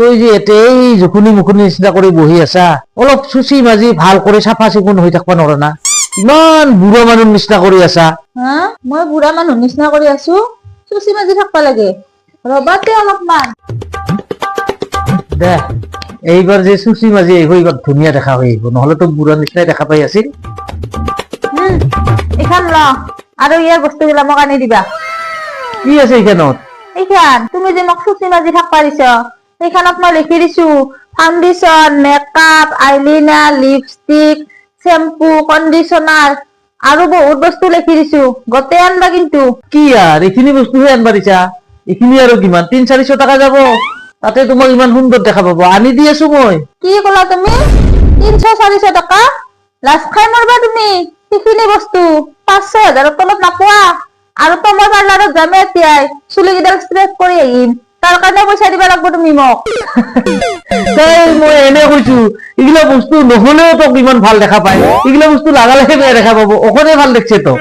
তই যে এই জুখুনি মুখুনি নিচিনা কৰি বহি আছা, অলপ চুচি মাজি ভাল কৰি চাফা চিকুণ হৈ থাকিব নোৱাৰা না? ইমান বুঢ়া মানুহ নিচিনা কৰি আছা। হা মই বুঢ়া মানুহ নিচিনা কৰি আছো? চুচি মাজি থাকবা লাগে, ৰবাতে অলপমান। দে এইবাৰ যে চুচি মাজি আহিব, এইবাৰ ধুনীয়া দেখা হৈ আহিব, নহলে তো বুঢ়া নিচিনাই দেখা পাই আছিল। এইখান ল, আৰু ইয়াৰ বস্তুবিলাক মোক আনি দিবা। কি আছে এইখানত? এইখান তুমি যে মোক চুচি মাজি থাকবা দিছ, সেইখানত মই লিখি দিছো foundation, makeup, eyeliner, lipstick, shampoo, conditioner আৰু বহুত বস্তু লিখি দিছো, গোটেই আনবা কিন্তু। কি আৰ এইখিনি বস্তুহে আনবা দিছা? এইখিনি আৰু কিমান 300-400 টকা যাব, তাতে তোমাক ইমান সুন্দৰ দেখা পাব। আনি দি আছো মই। কি কলা তুমি? 300-400 টকা? লাজ খাই মৰবা তুমি। সেইখিনি বস্তু 5-6 হাজাৰৰ তলত নাপোৱা। আৰু তো মই পাৰ্লাৰত যামে এতিয়াই, চুলি কেইডাল ষ্ট্ৰেট কৰি আহিম, তাৰ কাৰণে পইচা দিবা লাগব তুমি মোক। মই এনে কৈছো, এইগিলা বস্তু নহলেও তোক ইমান ভাল দেখা পায়, এইগিলা বস্তু লাগালেহে বেয়া দেখা পাব, অকলে ভাল দেখছে তো।